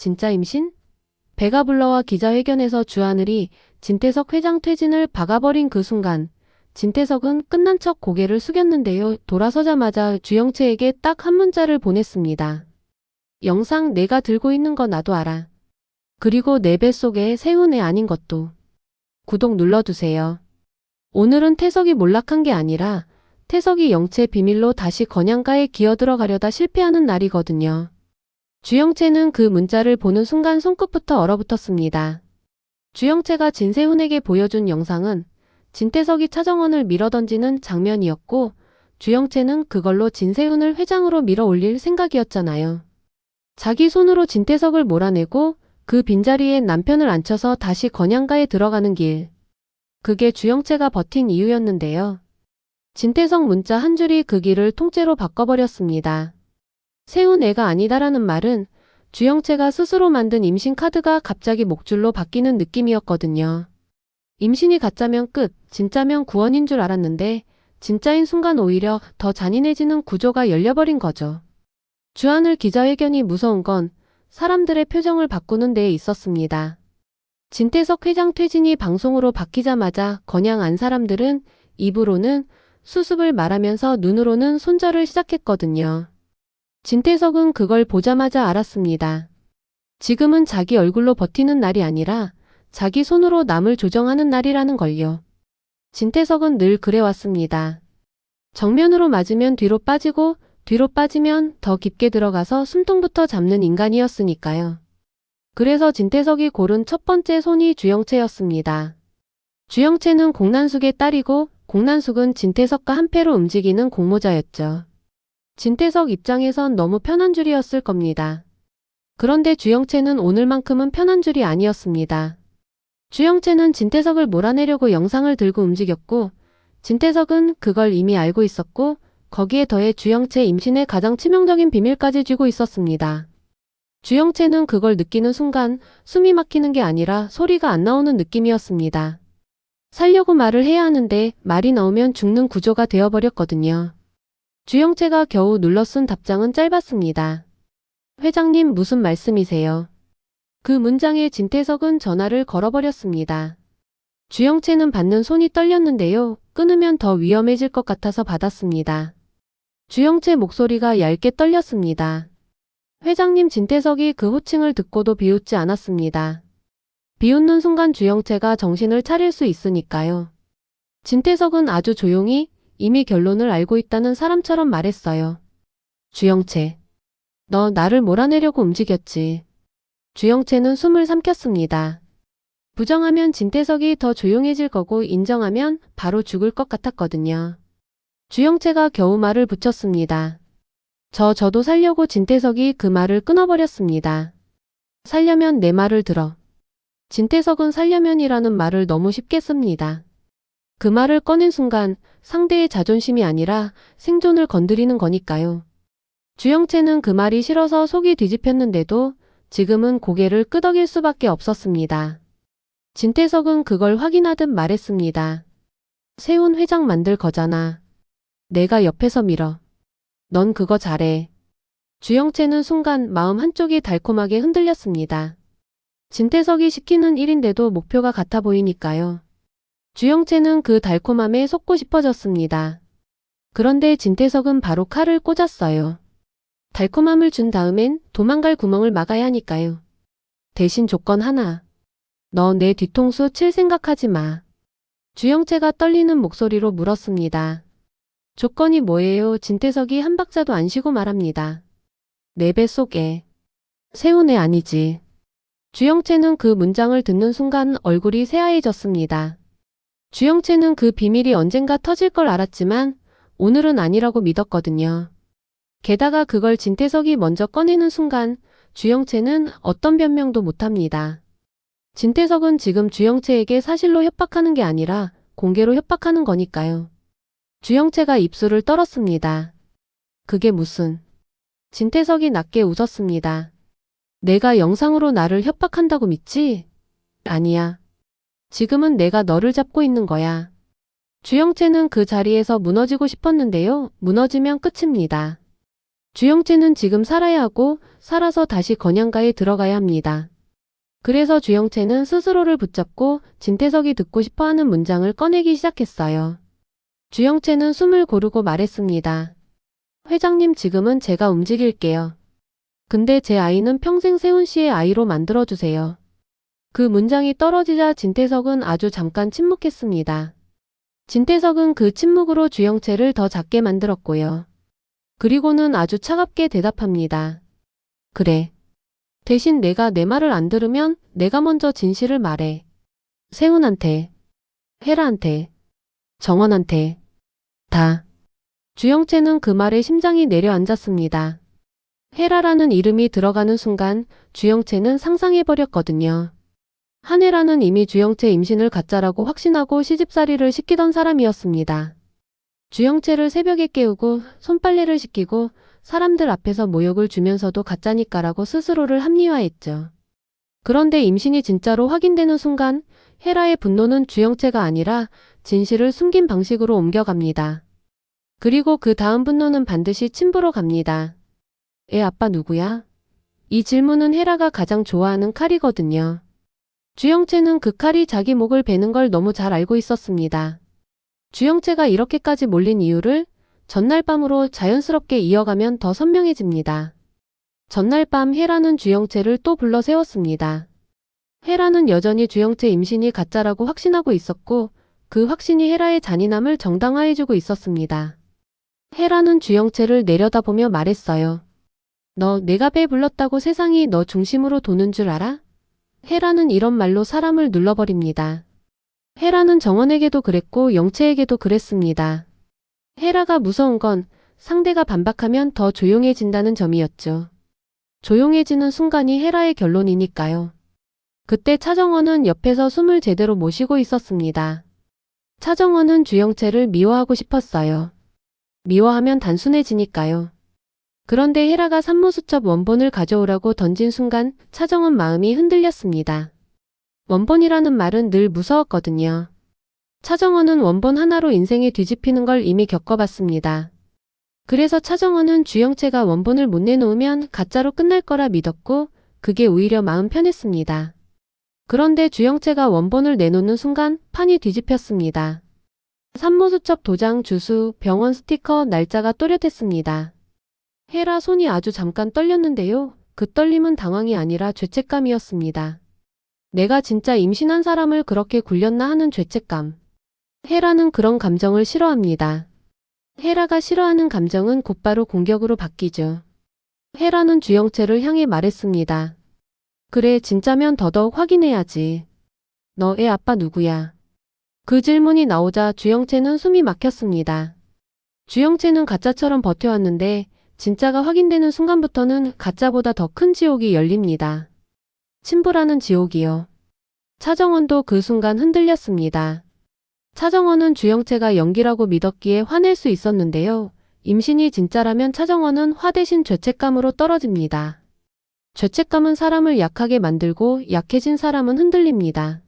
진짜 임신? 배가 불러와 기자회견에서 주하늘이 진태석 회장 퇴진을 박아버린 그 순간 진태석은 끝난 척 고개를 숙였는데요. 돌아서자마자 주영채에게 딱 한 문자를 보냈습니다. 영상 내가 들고 있는 거 나도 알아. 그리고 내 뱃속에 세운 애 아닌 것도. 구독 눌러두세요. 오늘은 태석이 몰락한 게 아니라 태석이 영채 비밀로 다시 건양가에 기어들어가려다 실패하는 날이거든요. 주영채는 그 문자를 보는 순간 손끝부터 얼어붙었습니다. 주영채가 진세훈에게 보여준 영상은 진태석이 차정원을 밀어던지는 장면이었고 주영채는 그걸로 진세훈을 회장으로 밀어올릴 생각이었잖아요. 자기 손으로 진태석을 몰아내고 그 빈자리에 남편을 앉혀서 다시 건양가에 들어가는 길. 그게 주영채가 버틴 이유였는데요. 진태석 문자 한 줄이 그 길을 통째로 바꿔버렸습니다. 세운 애가 아니다라는 말은 주영채가 스스로 만든 임신 카드가 갑자기 목줄로 바뀌는 느낌이었거든요. 임신이 가짜면 끝, 진짜면 구원인 줄 알았는데 진짜인 순간 오히려 더 잔인해지는 구조가 열려버린 거죠. 주하늘 기자회견이 무서운 건 사람들의 표정을 바꾸는 데에 있었습니다. 진태석 회장 퇴진이 방송으로 바뀌자마자 건양 안 사람들은 입으로는 수습을 말하면서 눈으로는 손절을 시작했거든요. 진태석은 그걸 보자마자 알았습니다. 지금은 자기 얼굴로 버티는 날이 아니라 자기 손으로 남을 조정하는 날이라는 걸요. 진태석은 늘 그래왔습니다. 정면으로 맞으면 뒤로 빠지고 뒤로 빠지면 더 깊게 들어가서 숨통부터 잡는 인간이었으니까요. 그래서 진태석이 고른 첫 번째 손이 주영채였습니다. 주영채는 공난숙의 딸이고 공난숙은 진태석과 한패로 움직이는 공모자였죠. 진태석 입장에선 너무 편한 줄이었을 겁니다. 그런데 주영채는 오늘만큼은 편한 줄이 아니었습니다. 주영채는 진태석을 몰아내려고 영상을 들고 움직였고 진태석은 그걸 이미 알고 있었고 거기에 더해 주영채 임신의 가장 치명적인 비밀까지 쥐고 있었습니다. 주영채는 그걸 느끼는 순간 숨이 막히는 게 아니라 소리가 안 나오는 느낌이었습니다. 살려고 말을 해야 하는데 말이 나오면 죽는 구조가 되어버렸거든요. 주영채가 겨우 눌러 쓴 답장은 짧았습니다. 회장님 무슨 말씀이세요? 그 문장에 진태석은 전화를 걸어버렸습니다. 주영채는 받는 손이 떨렸는데요. 끊으면 더 위험해질 것 같아서 받았습니다. 주영채 목소리가 얇게 떨렸습니다. 회장님 진태석이 그 호칭을 듣고도 비웃지 않았습니다. 비웃는 순간 주영채가 정신을 차릴 수 있으니까요. 진태석은 아주 조용히 이미 결론을 알고 있다는 사람처럼 말했어요. 주영채, 너 나를 몰아내려고 움직였지. 주영채는 숨을 삼켰습니다. 부정하면 진태석이 더 조용해질 거고 인정하면 바로 죽을 것 같았거든요. 주영채가 겨우 말을 붙였습니다. 저도 살려고 진태석이 그 말을 끊어버렸습니다. 살려면 내 말을 들어. 진태석은 살려면이라는 말을 너무 쉽게 씁니다. 그 말을 꺼낸 순간 상대의 자존심이 아니라 생존을 건드리는 거니까요. 주영채는 그 말이 싫어서 속이 뒤집혔는데도 지금은 고개를 끄덕일 수밖에 없었습니다. 진태석은 그걸 확인하듯 말했습니다. 세훈 회장 만들 거잖아. 내가 옆에서 밀어. 넌 그거 잘해. 주영채는 순간 마음 한쪽이 달콤하게 흔들렸습니다. 진태석이 시키는 일인데도 목표가 같아 보이니까요. 주영채는 그 달콤함에 속고 싶어졌습니다. 그런데 진태석은 바로 칼을 꽂았어요. 달콤함을 준 다음엔 도망갈 구멍을 막아야 하니까요. 대신 조건 하나. 너 내 뒤통수 칠 생각하지 마. 주영채가 떨리는 목소리로 물었습니다. 조건이 뭐예요? 진태석이 한 박자도 안 쉬고 말합니다. 내 뱃속에. 세운 애 아니지. 주영채는 그 문장을 듣는 순간 얼굴이 새하얘졌습니다. 주영채는 그 비밀이 언젠가 터질 걸 알았지만 오늘은 아니라고 믿었거든요. 게다가 그걸 진태석이 먼저 꺼내는 순간 주영채는 어떤 변명도 못합니다. 진태석은 지금 주영채에게 사실로 협박하는 게 아니라 공개로 협박하는 거니까요. 주영채가 입술을 떨었습니다. 그게 무슨... 진태석이 낮게 웃었습니다. 내가 영상으로 나를 협박한다고 믿지? 아니야. 지금은 내가 너를 잡고 있는 거야. 주영채는 그 자리에서 무너지고 싶었는데요. 무너지면 끝입니다. 주영채는 지금 살아야 하고 살아서 다시 건양가에 들어가야 합니다. 그래서 주영채는 스스로를 붙잡고 진태석이 듣고 싶어하는 문장을 꺼내기 시작했어요. 주영채는 숨을 고르고 말했습니다. 회장님, 지금은 제가 움직일게요. 근데 제 아이는 평생 세훈 씨의 아이로 만들어주세요. 그 문장이 떨어지자 진태석은 아주 잠깐 침묵했습니다. 진태석은 그 침묵으로 주영채를 더 작게 만들었고요. 그리고는 아주 차갑게 대답합니다. 그래. 대신 내가 내 말을 안 들으면 내가 먼저 진실을 말해. 세훈한테, 혜라한테, 정원한테, 다. 주영채는 그 말에 심장이 내려앉았습니다. 혜라라는 이름이 들어가는 순간 주영채는 상상해버렸거든요. 한혜라는 이미 주영채 임신을 가짜라고 확신하고 시집살이를 시키던 사람이었습니다. 주영채를 새벽에 깨우고 손빨래를 시키고 사람들 앞에서 모욕을 주면서도 가짜니까라고 스스로를 합리화했죠. 그런데 임신이 진짜로 확인되는 순간 혜라의 분노는 주영채가 아니라 진실을 숨긴 방식으로 옮겨갑니다. 그리고 그 다음 분노는 반드시 침부로 갑니다. 애 아빠 누구야? 이 질문은 혜라가 가장 좋아하는 칼이거든요. 주영채는 그 칼이 자기 목을 베는 걸 너무 잘 알고 있었습니다. 주영채가 이렇게까지 몰린 이유를 전날 밤으로 자연스럽게 이어가면 더 선명해집니다. 전날 밤 혜라는 주영채를 또 불러 세웠습니다. 혜라는 여전히 주영채 임신이 가짜라고 확신하고 있었고 그 확신이 혜라의 잔인함을 정당화해주고 있었습니다. 혜라는 주영채를 내려다보며 말했어요. 너 내가 배 불렀다고 세상이 너 중심으로 도는 줄 알아? 혜라는 이런 말로 사람을 눌러버립니다. 혜라는 정원에게도 그랬고 영채에게도 그랬습니다. 혜라가 무서운 건 상대가 반박하면 더 조용해진다는 점이었죠. 조용해지는 순간이 혜라의 결론이니까요. 그때 차정원은 옆에서 숨을 제대로 못 쉬고 있었습니다. 차정원은 주영채를 미워하고 싶었어요. 미워하면 단순해지니까요. 그런데 혜라가 산모수첩 원본을 가져오라고 던진 순간 차정원 마음이 흔들렸습니다. 원본이라는 말은 늘 무서웠거든요. 차정원은 원본 하나로 인생이 뒤집히는 걸 이미 겪어봤습니다. 그래서 차정원은 주영채가 원본을 못 내놓으면 가짜로 끝날 거라 믿었고 그게 오히려 마음 편했습니다. 그런데 주영채가 원본을 내놓는 순간 판이 뒤집혔습니다. 산모수첩 도장, 주소, 병원 스티커, 날짜가 또렷했습니다. 혜라 손이 아주 잠깐 떨렸는데요. 그 떨림은 당황이 아니라 죄책감이었습니다. 내가 진짜 임신한 사람을 그렇게 굴렸나 하는 죄책감. 혜라는 그런 감정을 싫어합니다. 혜라가 싫어하는 감정은 곧바로 공격으로 바뀌죠. 혜라는 주영채를 향해 말했습니다. 그래, 진짜면 더더욱 확인해야지. 너 애 아빠 누구야? 그 질문이 나오자 주영채는 숨이 막혔습니다. 주영채는 가짜처럼 버텨왔는데 진짜가 확인되는 순간부터는 가짜보다 더 큰 지옥이 열립니다. 침부라는 지옥이요. 차정원도 그 순간 흔들렸습니다. 차정원은 주영채가 연기라고 믿었기에 화낼 수 있었는데요. 임신이 진짜라면 차정원은 화 대신 죄책감으로 떨어집니다. 죄책감은 사람을 약하게 만들고 약해진 사람은 흔들립니다.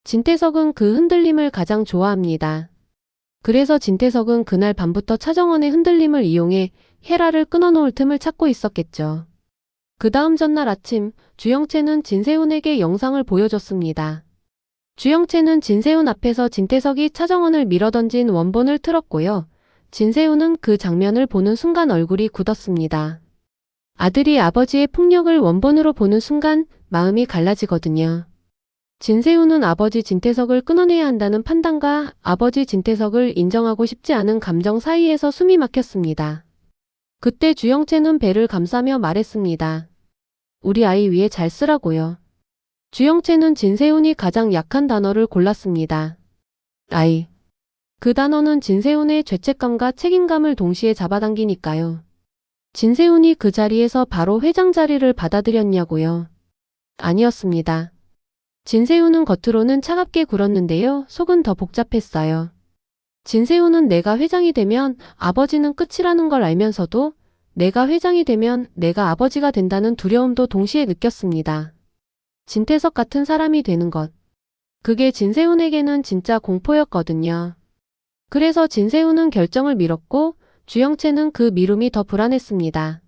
진태석은 그 흔들림을 가장 좋아합니다. 그래서 진태석은 그날 밤부터 차정원의 흔들림을 이용해 혜라를 끊어놓을 틈을 찾고 있었겠죠. 그 다음 전날 아침 주영채는 진세훈에게 영상을 보여줬습니다. 주영채는 진세훈 앞에서 진태석이 차정원을 밀어던진 원본을 틀었고요. 진세훈은 그 장면을 보는 순간 얼굴이 굳었습니다. 아들이 아버지의 폭력을 원본으로 보는 순간 마음이 갈라지거든요. 진세훈은 아버지 진태석을 끊어내야 한다는 판단과 아버지 진태석을 인정하고 싶지 않은 감정 사이에서 숨이 막혔습니다. 그때 주영채는 배를 감싸며 말했습니다. 우리 아이 위에 잘 쓰라고요. 주영채는 진세훈이 가장 약한 단어를 골랐습니다. 아이. 그 단어는 진세훈의 죄책감과 책임감을 동시에 잡아당기니까요. 진세훈이 그 자리에서 바로 회장 자리를 받아들였냐고요. 아니었습니다. 진세훈은 겉으로는 차갑게 굴었는데요. 속은 더 복잡했어요. 진세훈은 내가 회장이 되면 아버지는 끝이라는 걸 알면서도 내가 회장이 되면 내가 아버지가 된다는 두려움도 동시에 느꼈습니다. 진태석 같은 사람이 되는 것. 그게 진세훈에게는 진짜 공포였거든요. 그래서 진세훈은 결정을 미뤘고 주영채는 그 미룸이 더 불안했습니다.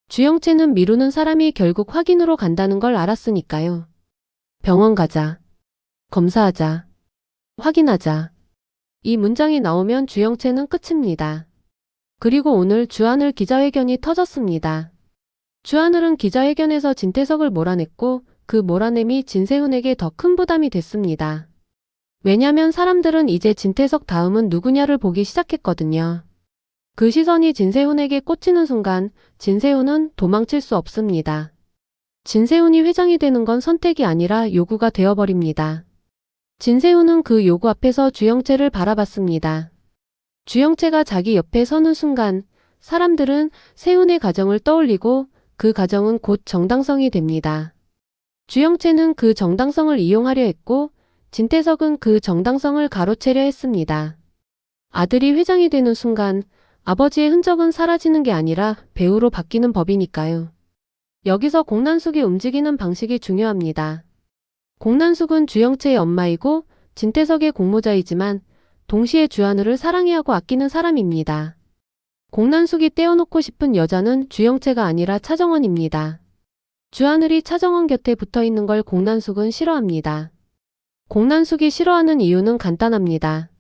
주영채는 미루는 사람이 결국 확인으로 간다는 걸 알았으니까요. 병원 가자. 검사하자. 확인하자. 이 문장이 나오면 주영채는 끝입니다. 그리고 오늘 주하늘 기자회견이 터졌습니다. 주하늘은 기자회견에서 진태석을 몰아냈고 그 몰아냄이 진세훈에게 더 큰 부담이 됐습니다. 왜냐면 사람들은 이제 진태석 다음은 누구냐를 보기 시작했거든요. 그 시선이 진세훈에게 꽂히는 순간 진세훈은 도망칠 수 없습니다. 진세훈이 회장이 되는 건 선택이 아니라 요구가 되어버립니다. 진세훈은 그 요구 앞에서 주영채를 바라봤습니다. 주영채가 자기 옆에 서는 순간 사람들은 세훈의 가정을 떠올리고 그 가정은 곧 정당성이 됩니다. 주영채는 그 정당성을 이용하려 했고 진태석은 그 정당성을 가로채려 했습니다. 아들이 회장이 되는 순간 아버지의 흔적은 사라지는 게 아니라 배우로 바뀌는 법이니까요. 여기서 공난숙이 움직이는 방식이 중요합니다. 공난숙은 주영채의 엄마이고 진태석의 공모자이지만 동시에 주하늘을 사랑해하고 아끼는 사람입니다. 공난숙이 떼어놓고 싶은 여자는 주영채가 아니라 차정원입니다. 주하늘이 차정원 곁에 붙어있는 걸 공난숙은 싫어합니다. 공난숙이 싫어하는 이유는 간단합니다.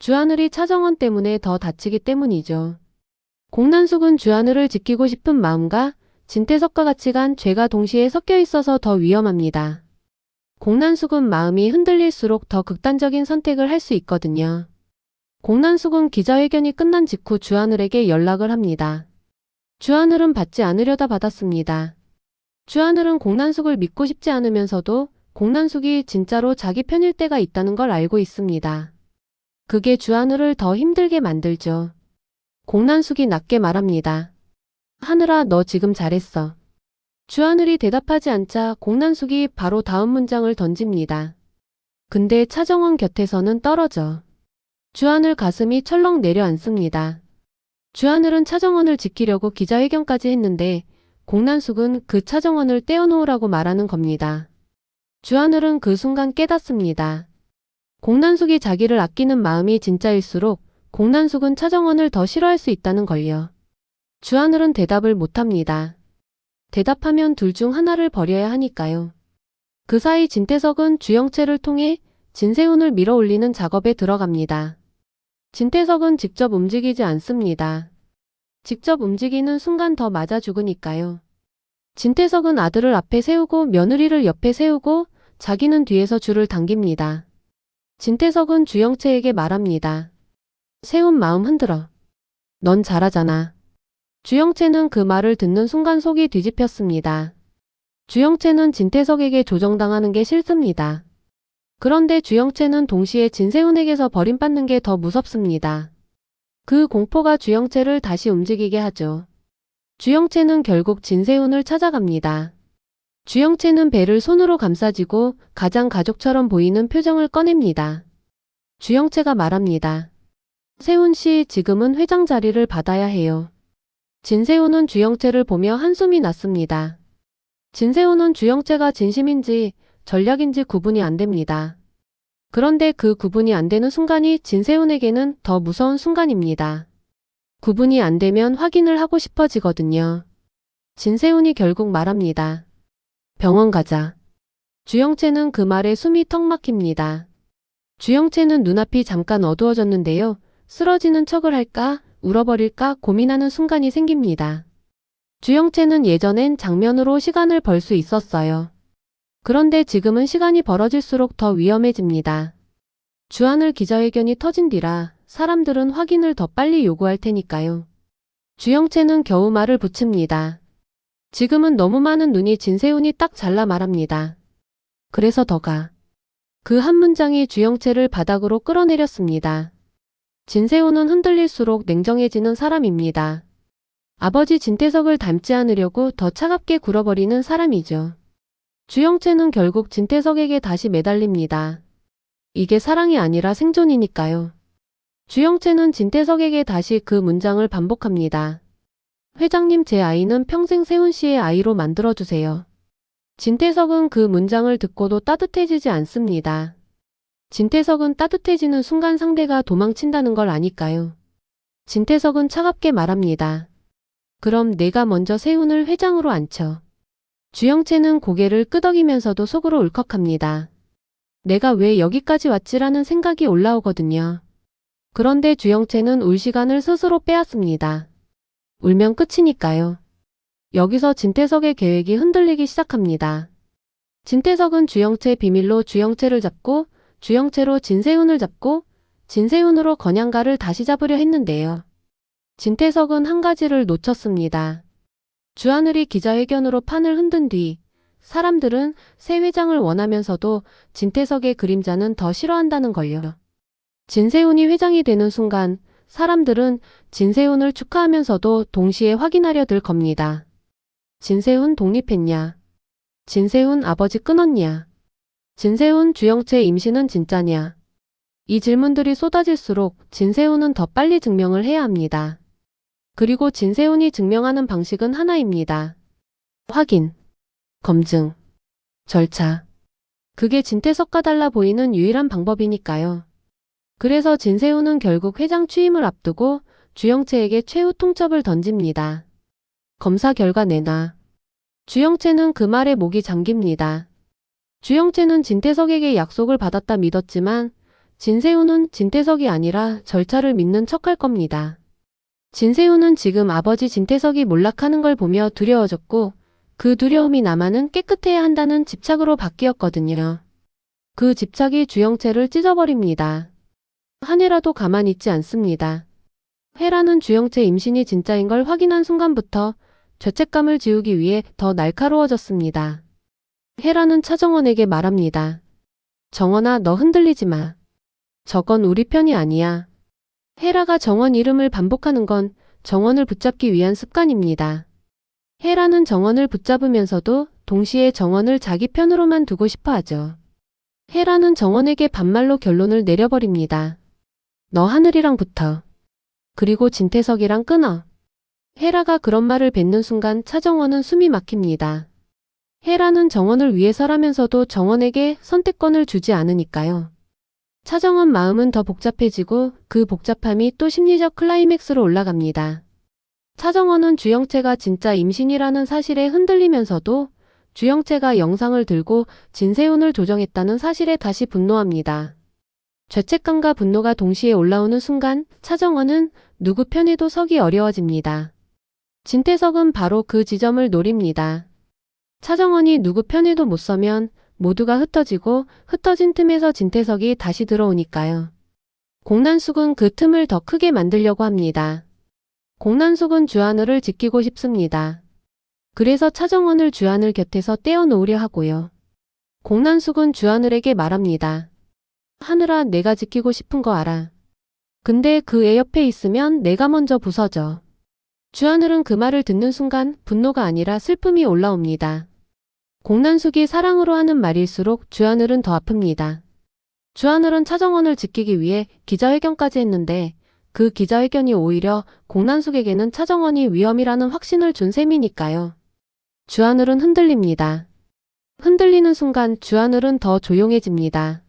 주하늘이 차정원 때문에 더 다치기 때문이죠. 공난숙은 주하늘을 지키고 싶은 마음과 진태석과 같이 간 죄가 동시에 섞여 있어서 더 위험합니다. 공난숙은 마음이 흔들릴수록 더 극단적인 선택을 할 수 있거든요. 공난숙은 기자회견이 끝난 직후 주하늘에게 연락을 합니다. 주하늘은 받지 않으려다 받았습니다. 주하늘은 공난숙을 믿고 싶지 않으면서도 공난숙이 진짜로 자기 편일 때가 있다는 걸 알고 있습니다. 그게 주하늘을 더 힘들게 만들죠. 공난숙이 낮게 말합니다. 하늘아, 너 지금 잘했어. 주하늘이 대답하지 않자 공난숙이 바로 다음 문장을 던집니다. 근데 차정원 곁에서는 떨어져. 주하늘 가슴이 철렁 내려앉습니다. 주하늘은 차정원을 지키려고 기자회견까지 했는데 공난숙은 그 차정원을 떼어놓으라고 말하는 겁니다. 주하늘은 그 순간 깨닫습니다. 공난숙이 자기를 아끼는 마음이 진짜일수록 공난숙은 차정원을 더 싫어할 수 있다는 걸요. 주하늘은 대답을 못합니다. 대답하면 둘 중 하나를 버려야 하니까요. 그 사이 진태석은 주영채를 통해 진세훈을 밀어올리는 작업에 들어갑니다. 진태석은 직접 움직이지 않습니다. 직접 움직이는 순간 더 맞아 죽으니까요. 진태석은 아들을 앞에 세우고 며느리를 옆에 세우고 자기는 뒤에서 줄을 당깁니다. 진태석은 주영채에게 말합니다. 세훈 마음 흔들어. 넌 잘하잖아. 주영채는 그 말을 듣는 순간 속이 뒤집혔습니다. 주영채는 진태석에게 조정당하는 게 싫습니다. 그런데 주영채는 동시에 진세훈에게서 버림받는 게 더 무섭습니다. 그 공포가 주영채를 다시 움직이게 하죠. 주영채는 결국 진세훈을 찾아갑니다. 주영채는 배를 손으로 감싸쥐고 가장 가족처럼 보이는 표정을 꺼냅니다. 주영채가 말합니다. 세훈 씨, 지금은 회장 자리를 받아야 해요. 진세훈은 주영채를 보며 한숨이 났습니다. 진세훈은 주영채가 진심인지 전략인지 구분이 안 됩니다. 그런데 그 구분이 안 되는 순간이 진세훈에게는 더 무서운 순간입니다. 구분이 안 되면 확인을 하고 싶어지거든요. 진세훈이 결국 말합니다. 병원 가자. 주영채는 그 말에 숨이 턱 막힙니다. 주영채는 눈앞이 잠깐 어두워졌는데요. 쓰러지는 척을 할까, 울어버릴까 고민하는 순간이 생깁니다. 주영채는 예전엔 장면으로 시간을 벌 수 있었어요. 그런데 지금은 시간이 벌어질수록 더 위험해집니다. 주하늘 기자회견이 터진 뒤라 사람들은 확인을 더 빨리 요구할 테니까요. 주영채는 겨우 말을 붙입니다. 지금은 너무 많은 눈이 진세훈이 딱 잘라 말합니다. 그래서 더 가. 그 한 문장이 주영채를 바닥으로 끌어내렸습니다. 진세훈은 흔들릴수록 냉정해지는 사람입니다. 아버지 진태석을 닮지 않으려고 더 차갑게 굴어버리는 사람이죠. 주영채는 결국 진태석에게 다시 매달립니다. 이게 사랑이 아니라 생존이니까요. 주영채는 진태석에게 다시 그 문장을 반복합니다. 회장님, 제 아이는 평생 세훈 씨의 아이로 만들어주세요. 진태석은 그 문장을 듣고도 따뜻해지지 않습니다. 진태석은 따뜻해지는 순간 상대가 도망친다는 걸 아니까요. 진태석은 차갑게 말합니다. 그럼 내가 먼저 세훈을 회장으로 앉혀. 주영채는 고개를 끄덕이면서도 속으로 울컥합니다. 내가 왜 여기까지 왔지라는 생각이 올라오거든요. 그런데 주영채는 울 시간을 스스로 빼앗습니다. 울면 끝이니까요. 여기서 진태석의 계획이 흔들리기 시작합니다. 진태석은 주영채 비밀로 주영채를 잡고 주영채로 진세훈을 잡고 진세훈으로 건양가를 다시 잡으려 했는데요. 진태석은 한 가지를 놓쳤습니다. 주하늘이 기자회견으로 판을 흔든 뒤 사람들은 새 회장을 원하면서도 진태석의 그림자는 더 싫어한다는 걸요. 진세훈이 회장이 되는 순간 사람들은 진세훈을 축하하면서도 동시에 확인하려 들 겁니다. 진세훈 독립했냐? 진세훈 아버지 끊었냐? 진세훈 주영채 임신은 진짜냐? 이 질문들이 쏟아질수록 진세훈은 더 빨리 증명을 해야 합니다. 그리고 진세훈이 증명하는 방식은 하나입니다. 확인, 검증, 절차. 그게 진태석과 달라 보이는 유일한 방법이니까요. 그래서 진세훈은 결국 회장 취임을 앞두고 주영채에게 최후 통첩을 던집니다. 검사 결과 내놔. 주영채는 그 말에 목이 잠깁니다. 주영채는 진태석에게 약속을 받았다 믿었지만 진세훈은 진태석이 아니라 절차를 믿는 척할 겁니다. 진세훈은 지금 아버지 진태석이 몰락하는 걸 보며 두려워졌고 그 두려움이 나만은 깨끗해야 한다는 집착으로 바뀌었거든요. 그 집착이 주영채를 찢어버립니다. 한 해라도 가만히 있지 않습니다. 혜라는 주영채 임신이 진짜인 걸 확인한 순간부터 죄책감을 지우기 위해 더 날카로워졌습니다. 혜라는 차정원에게 말합니다. 정원아, 너 흔들리지 마. 저건 우리 편이 아니야. 혜라가 정원 이름을 반복하는 건 정원을 붙잡기 위한 습관입니다. 혜라는 정원을 붙잡으면서도 동시에 정원을 자기 편으로만 두고 싶어 하죠. 혜라는 정원에게 반말로 결론을 내려버립니다. 너 하늘이랑 붙어. 그리고 진태석이랑 끊어. 혜라가 그런 말을 뱉는 순간 차정원은 숨이 막힙니다. 혜라는 정원을 위해서라면서도 정원에게 선택권을 주지 않으니까요. 차정원 마음은 더 복잡해지고 그 복잡함이 또 심리적 클라이맥스로 올라갑니다. 차정원은 주영채가 진짜 임신이라는 사실에 흔들리면서도 주영채가 영상을 들고 진세훈을 조정했다는 사실에 다시 분노합니다. 죄책감과 분노가 동시에 올라오는 순간 차정원은 누구 편에도 서기 어려워집니다. 진태석은 바로 그 지점을 노립니다. 차정원이 누구 편에도 못 서면 모두가 흩어지고 흩어진 틈에서 진태석이 다시 들어오니까요. 공난숙은 그 틈을 더 크게 만들려고 합니다. 공난숙은 주하늘을 지키고 싶습니다. 그래서 차정원을 주하늘 곁에서 떼어놓으려 하고요. 공난숙은 주하늘에게 말합니다. 하늘아, 내가 지키고 싶은 거 알아. 근데 그 애 옆에 있으면 내가 먼저 부서져. 주하늘은 그 말을 듣는 순간 분노가 아니라 슬픔이 올라옵니다. 공난숙이 사랑으로 하는 말일수록 주하늘은 더 아픕니다. 주하늘은 차정원을 지키기 위해 기자회견까지 했는데 그 기자회견이 오히려 공난숙에게는 차정원이 위험이라는 확신을 준 셈이니까요. 주하늘은 흔들립니다. 흔들리는 순간 주하늘은 더 조용해집니다.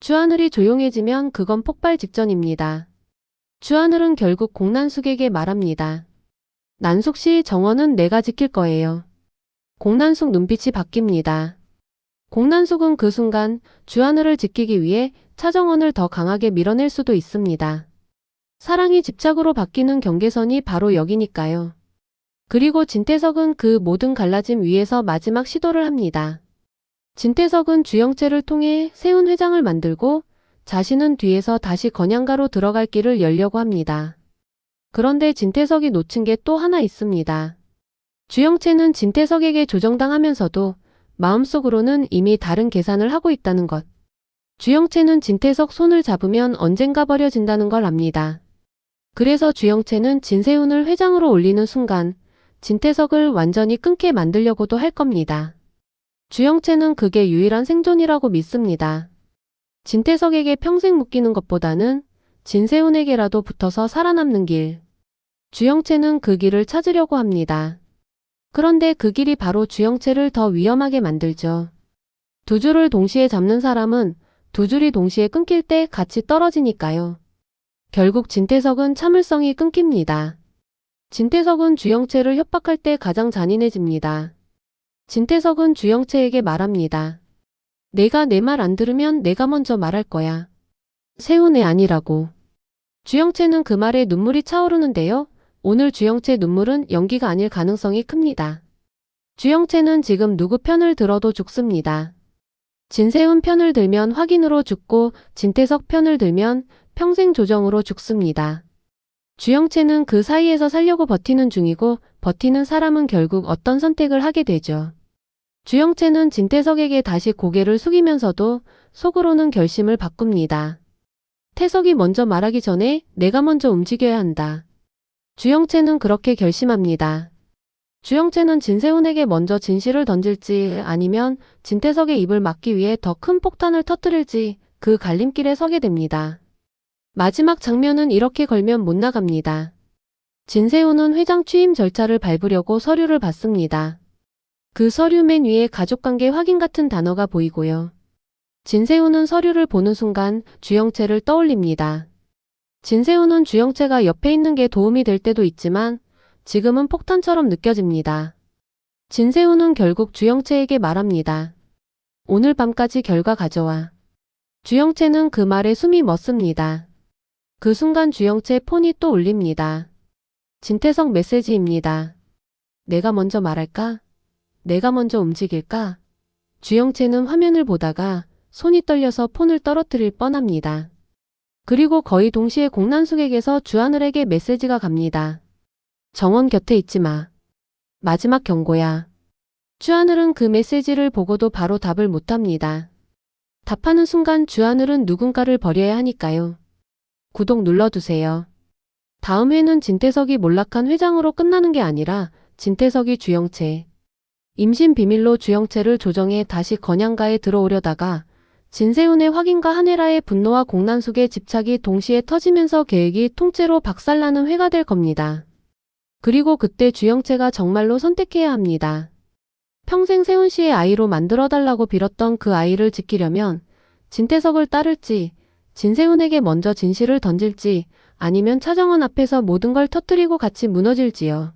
주하늘이 조용해지면 그건 폭발 직전입니다. 주하늘은 결국 공난숙에게 말합니다. 난숙씨, 정원은 내가 지킬 거예요. 공난숙 눈빛이 바뀝니다. 공난숙은 그 순간 주하늘을 지키기 위해 차정원을 더 강하게 밀어낼 수도 있습니다. 사랑이 집착으로 바뀌는 경계선이 바로 여기니까요. 그리고 진태석은 그 모든 갈라짐 위에서 마지막 시도를 합니다. 진태석은 주영채를 통해 세훈 회장을 만들고 자신은 뒤에서 다시 건양가로 들어갈 길을 열려고 합니다. 그런데 진태석이 놓친 게 또 하나 있습니다. 주영채는 진태석에게 조정당하면서도 마음속으로는 이미 다른 계산을 하고 있다는 것. 주영채는 진태석 손을 잡으면 언젠가 버려진다는 걸 압니다. 그래서 주영채는 진세훈을 회장으로 올리는 순간 진태석을 완전히 끊게 만들려고도 할 겁니다. 주영채는 그게 유일한 생존이라고 믿습니다. 진태석에게 평생 묶이는 것보다는 진세훈에게라도 붙어서 살아남는 길. 주영채는 그 길을 찾으려고 합니다. 그런데 그 길이 바로 주영채를 더 위험하게 만들죠. 두 줄을 동시에 잡는 사람은 두 줄이 동시에 끊길 때 같이 떨어지니까요. 결국 진태석은 참을성이 끊깁니다. 진태석은 주영채를 협박할 때 가장 잔인해집니다. 진태석은 주영채에게 말합니다. 내가 내 말 안 들으면 내가 먼저 말할 거야. 세훈의 아니라고. 주영채는 그 말에 눈물이 차오르는데요. 오늘 주영채 눈물은 연기가 아닐 가능성이 큽니다. 주영채는 지금 누구 편을 들어도 죽습니다. 진세훈 편을 들면 확인으로 죽고 진태석 편을 들면 평생 조정으로 죽습니다. 주영채는 그 사이에서 살려고 버티는 중이고 버티는 사람은 결국 어떤 선택을 하게 되죠. 주영채는 진태석에게 다시 고개를 숙이면서도 속으로는 결심을 바꿉니다. 태석이 먼저 말하기 전에 내가 먼저 움직여야 한다. 주영채는 그렇게 결심합니다. 주영채는 진세훈에게 먼저 진실을 던질지 아니면 진태석의 입을 막기 위해 더 큰 폭탄을 터뜨릴지 그 갈림길에 서게 됩니다. 마지막 장면은 이렇게 걸면 못 나갑니다. 진세훈은 회장 취임 절차를 밟으려고 서류를 받습니다. 그 서류 맨 위에 가족관계 확인 같은 단어가 보이고요. 진세훈은 서류를 보는 순간 주영채를 떠올립니다. 진세훈은 주영채가 옆에 있는 게 도움이 될 때도 있지만 지금은 폭탄처럼 느껴집니다. 진세훈은 결국 주영채에게 말합니다. 오늘 밤까지 결과 가져와. 주영채는 그 말에 숨이 멎습니다. 그 순간 주영채 폰이 또 울립니다. 진태석 메시지입니다. 내가 먼저 말할까? 내가 먼저 움직일까? 주영채는 화면을 보다가 손이 떨려서 폰을 떨어뜨릴 뻔합니다. 그리고 거의 동시에 공난숙에게서 주하늘에게 메시지가 갑니다. 정원 곁에 있지 마. 마지막 경고야. 주하늘은 그 메시지를 보고도 바로 답을 못합니다. 답하는 순간 주하늘은 누군가를 버려야 하니까요. 구독 눌러두세요. 다음 회는 진태석이 몰락한 회장으로 끝나는 게 아니라 진태석이 주영채, 임신 비밀로 주영채를 조정해 다시 건양가에 들어오려다가 진세훈의 확인과 한혜라의 분노와 공난숙의 집착이 동시에 터지면서 계획이 통째로 박살나는 회가 될 겁니다. 그리고 그때 주영채가 정말로 선택해야 합니다. 평생 세훈 씨의 아이로 만들어달라고 빌었던 그 아이를 지키려면 진태석을 따를지 진세훈에게 먼저 진실을 던질지 아니면 차정원 앞에서 모든 걸 터뜨리고 같이 무너질지요.